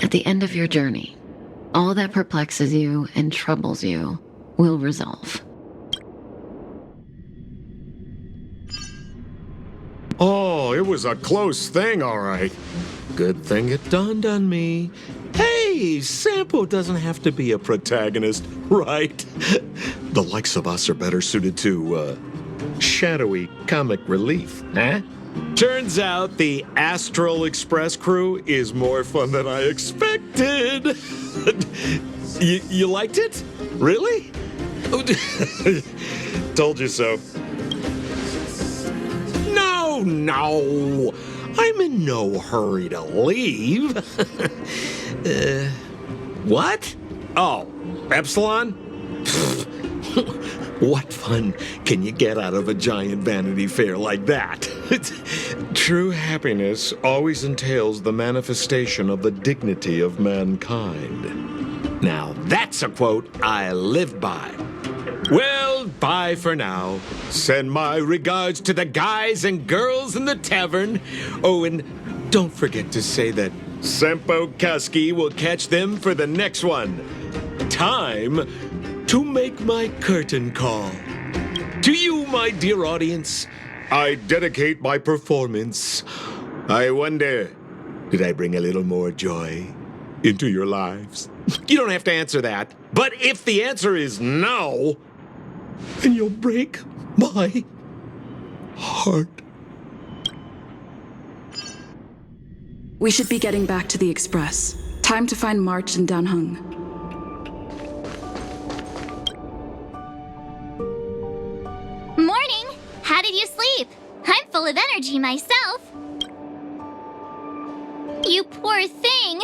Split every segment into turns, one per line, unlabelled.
At the end of your journey, all that perplexes you and troubles you will resolve.
Oh, it was a close thing, all right. Good thing it dawned on me. Hey, Sampo doesn't have to be a protagonist, right? The likes of us are better suited to, shadowy comic relief, huh? Turns out the Astral Express crew is more fun than I expected. You liked it? Really? Told you so. No. I'm in no hurry to leave. What? Oh, Epsilon? What fun can you get out of a giant Vanity Fair like that? True happiness always entails the manifestation of the dignity of mankind. Now, that's a quote I live by. Well, bye for now. Send my regards to the guys and girls in the tavern. Oh, and don't forget to say that Sempo Kaski will catch them for the next one. Time to make my curtain call. To you, my dear audience, I dedicate my performance. I wonder, did I bring a little more joy into your lives? You don't have to answer that. But if the answer is no, then you'll break my heart.
We should be getting back to the Express. Time to find March and Danheng.
Morning! How did you sleep? I'm full of energy myself. You poor thing.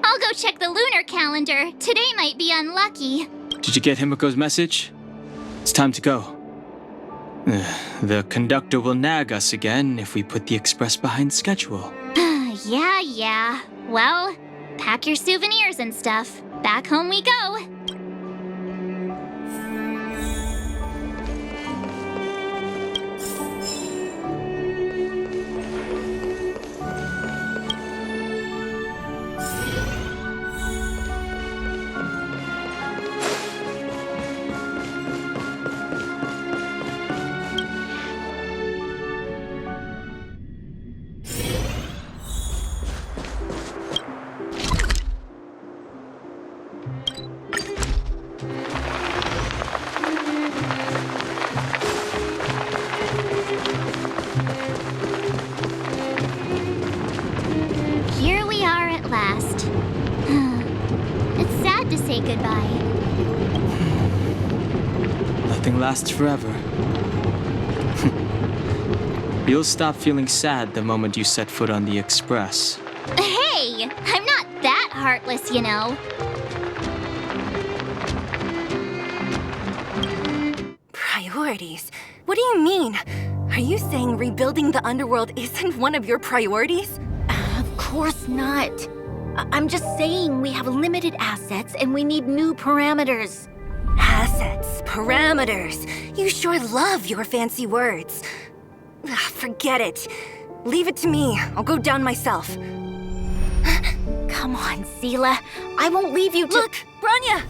I'll go check the lunar calendar. Today might be unlucky.
Did you get Himiko's message? It's time to go. The conductor will nag us again if we put the Express behind schedule.
Yeah. Well, pack your souvenirs and stuff. Back home we go. Say goodbye.
Nothing lasts forever. You'll stop feeling sad the moment you set foot on the Express.
Hey, I'm not that heartless, you know.
Priorities? What do you mean? Are you saying rebuilding the underworld isn't one of your priorities?
Of course not. I'm just saying we have limited assets and we need new parameters.
Assets, parameters. You sure love your fancy words. Forget it. Leave it to me. I'll go down myself.
Come on, Seela. I won't leave you to—
Look, Branya!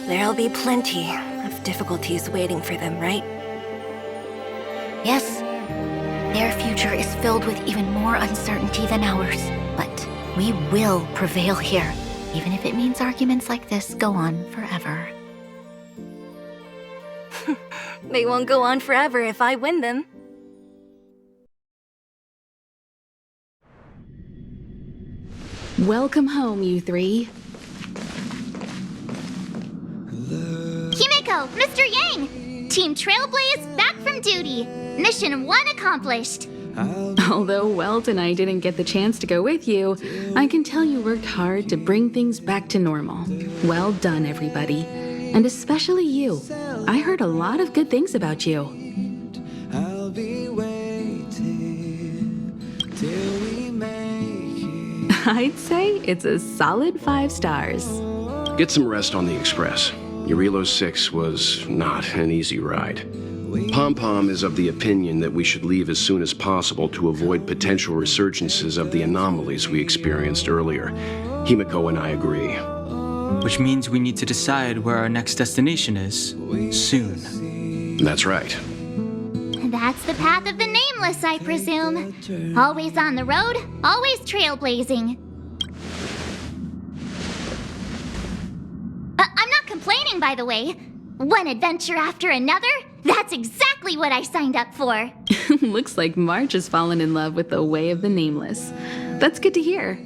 There'll be plenty of difficulties waiting for them, right?
Yes. Their future is filled with even more uncertainty than ours. But we will prevail here, even if it means arguments like this go on forever.
They won't go on forever if I win them.
Welcome home, you three.
Himiko, Mr. Yang! Team Trailblaze back from duty. Mission 1 accomplished.
Although Welt and I didn't get the chance to go with you, I can tell you worked hard to bring things back to normal. Well done, everybody. And especially you. I heard a lot of good things about you.
I'll be waiting till we make it.
I'd say it's a solid 5 stars.
Get some rest on the Express. Eurilo 6 was not an easy ride. Pom-Pom is of the opinion that we should leave as soon as possible to avoid potential resurgences of the anomalies we experienced earlier. Himiko and I agree.
Which means we need to decide where our next destination is soon.
That's right.
That's the path of the nameless, I presume. Always on the road, always trailblazing. I'm not complaining, by the way. One adventure after another? That's exactly what I signed up for.
Looks like March has fallen in love with the way of the nameless. That's good to hear.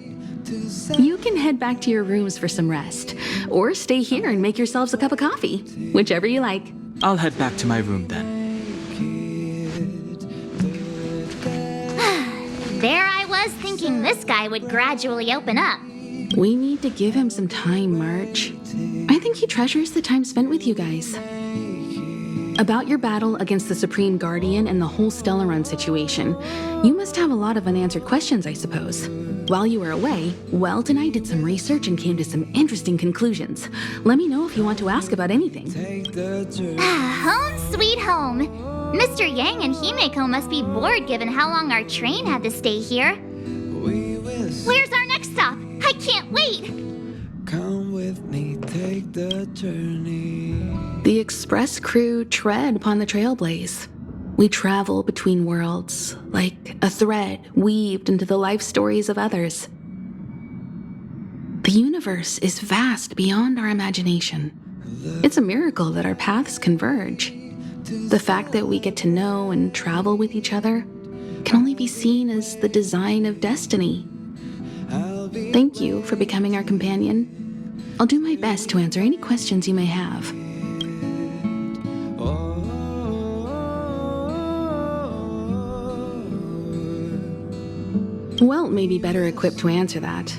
You can head back to your rooms for some rest, or stay here and make yourselves a cup of coffee, whichever you like.
I'll head back to my room then.
There I was thinking this guy would gradually open up.
We need to give him some time, March. I think he treasures the time spent with you guys. About your battle against the Supreme Guardian and the whole Stellaron situation, you must have a lot of unanswered questions, I suppose. While you were away, Welt and I did some research and came to some interesting conclusions. Let me know if you want to ask about anything.
Home sweet home. Mr. Yang and Himeko must be bored given how long our train had to stay here. Where's our next stop? I can't wait!
Come with me, take the journey.
The express crew tread upon the trailblaze. We travel between worlds, like a thread weaved into the life stories of others. The universe is vast beyond our imagination. It's a miracle that our paths converge. The fact that we get to know and travel with each other can only be seen as the design of destiny. Thank you for becoming our companion. I'll do my best to answer any questions you may have. Welt may be better equipped to answer that,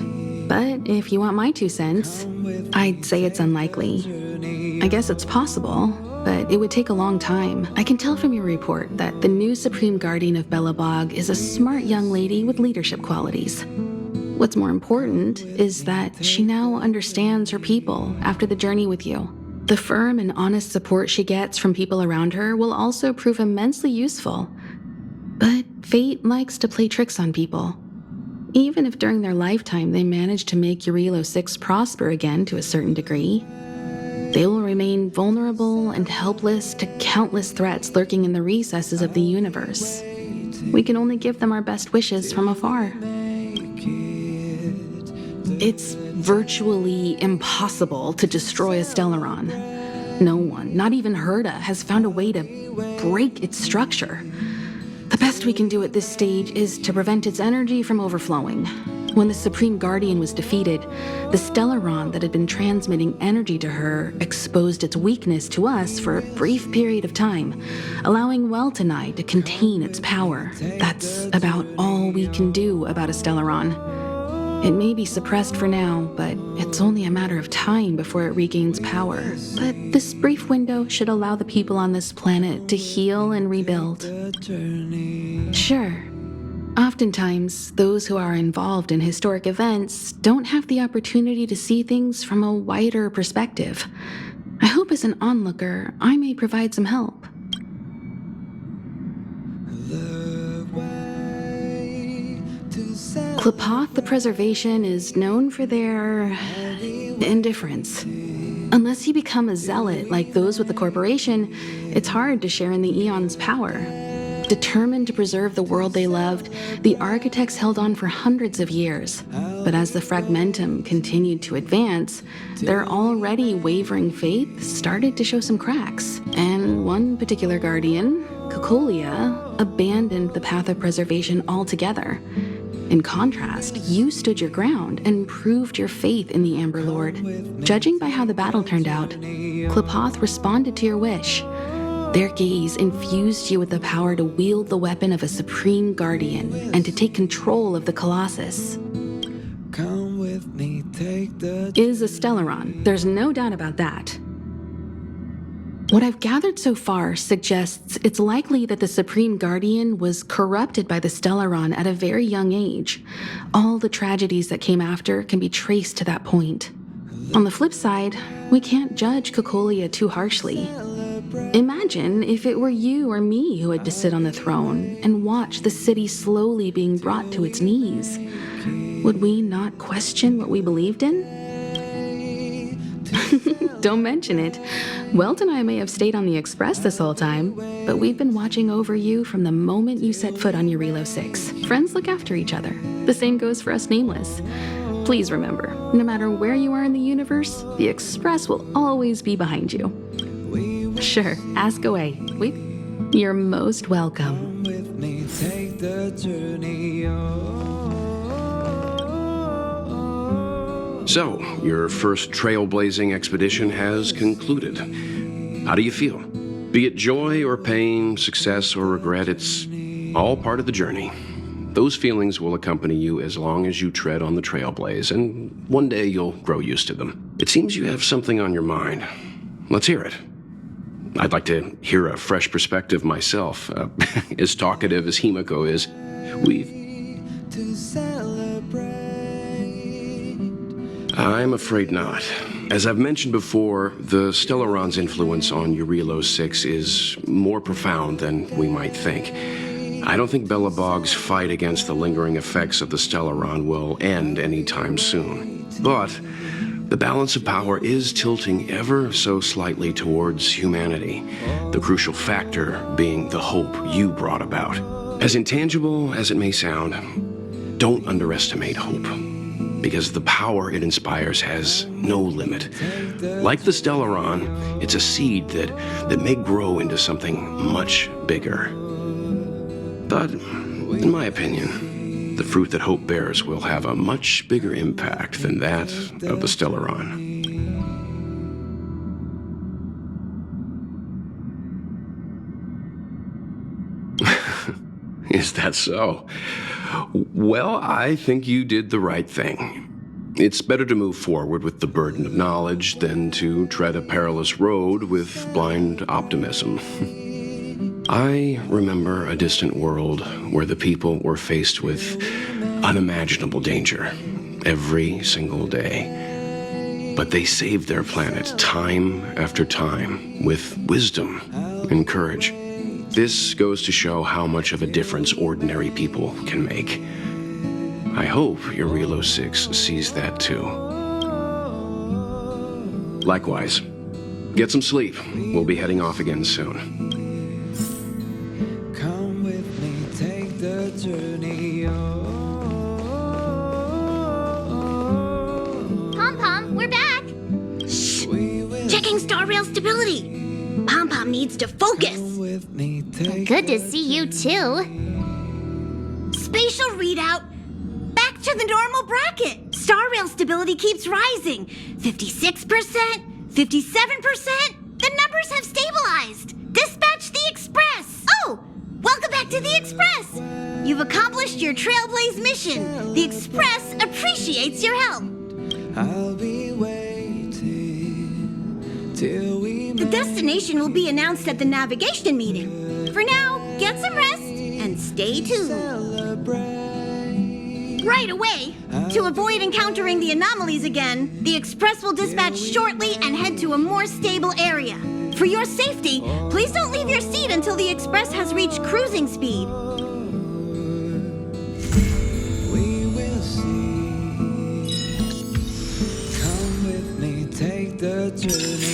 but if you want my 2 cents, I'd say it's unlikely. I guess it's possible, but it would take a long time. I can tell from your report that the new Supreme Guardian of Belobog is a smart young lady with leadership qualities. What's more important is that she now understands her people after the journey with you. The firm and honest support she gets from people around her will also prove immensely useful. But fate likes to play tricks on people. Even if during their lifetime they manage to make Urilo 6 prosper again to a certain degree, they will remain vulnerable and helpless to countless threats lurking in the recesses of the universe. We can only give them our best wishes from afar. It's virtually impossible to destroy a Stellaron. No one, not even Herda, has found a way to break its structure. The best we can do at this stage is to prevent its energy from overflowing. When the Supreme Guardian was defeated, the Stellaron that had been transmitting energy to her exposed its weakness to us for a brief period of time, allowing Welt and I to contain its power. That's about all we can do about a Stellaron. It may be suppressed for now, but it's only a matter of time before it regains power. But this brief window should allow the people on this planet to heal and rebuild. Sure. Oftentimes, those who are involved in historic events don't have the opportunity to see things from a wider perspective. I hope as an onlooker, I may provide some help. Klapoth the Preservation is known for their indifference. Unless you become a zealot like those with the corporation, it's hard to share in the Aeon's power. Determined to preserve the world they loved, the architects held on for hundreds of years. But as the Fragmentum continued to advance, their already wavering faith started to show some cracks. And one particular guardian, Cocolia, abandoned the path of preservation altogether. In contrast, you stood your ground and proved your faith in the Amber Lord. Judging by how the battle turned out, Klapoth responded to your wish. Their gaze infused you with the power to wield the weapon of a supreme guardian and to take control of the Colossus.
Come with me, take the
Is a Stellaron, there's no doubt about that. What I've gathered so far suggests it's likely that the Supreme Guardian was corrupted by the Stellaron at a very young age. All the tragedies that came after can be traced to that point. On the flip side, we can't judge Cocolia too harshly. Imagine if it were you or me who had to sit on the throne and watch the city slowly being brought to its knees. Would we not question what we believed in? Don't mention it. Welt and I may have stayed on the Express this whole time, but we've been watching over you from the moment you set foot on Eurilo 6. Friends look after each other. The same goes for us Nameless. Please remember, no matter where you are in the universe, the Express will always be behind you. Sure, ask away. You're most welcome.
With me, take the journey.
So, your first trailblazing expedition has concluded. How do you feel? Be it joy or pain, success or regret, it's all part of the journey. Those feelings will accompany you as long as you tread on the trailblaze, and one day you'll grow used to them. It seems you have something on your mind. Let's hear it. I'd like to hear a fresh perspective myself. As talkative as Himiko is,
To celebrate.
I'm afraid not. As I've mentioned before, the Stellaron's influence on Eurilo 6 is more profound than we might think. I don't think Belobog's fight against the lingering effects of the Stellaron will end anytime soon. But the balance of power is tilting ever so slightly towards humanity, the crucial factor being the hope you brought about. As intangible as it may sound, don't underestimate hope, because the power it inspires has no limit. Like the Stellaron, it's a seed that may grow into something much bigger. But, in my opinion, the fruit that hope bears will have a much bigger impact than that of the Stellaron. Is that so? Well, I think you did the right thing. It's better to move forward with the burden of knowledge than to tread a perilous road with blind optimism. I remember a distant world where the people were faced with unimaginable danger every single day. But they saved their planet time after time with wisdom and courage. This goes to show how much of a difference ordinary people can make. I hope Eurilo 6 sees that too. Likewise, get some sleep. We'll be heading off again soon.
Come with me, take the journey.
Pom-Pom, we're back!
Checking star rail stability. Pom-Pom needs to focus.
With me, take
Good to see you too.
Spatial readout. Back to the normal bracket. Star rail stability keeps rising. 56%, 57%. The numbers have stabilized. Dispatch the Express. Oh, welcome back to the Express. You've accomplished your Trailblaze mission. The Express appreciates your help.
I'll be waiting till we
The destination will be announced at the navigation meeting. For now, get some rest and stay tuned. Right away. To avoid encountering the anomalies again, the Express will dispatch shortly and head to a more stable area. For your safety, please don't leave your seat until the Express has reached cruising speed.
we will see. Come with me, take the journey.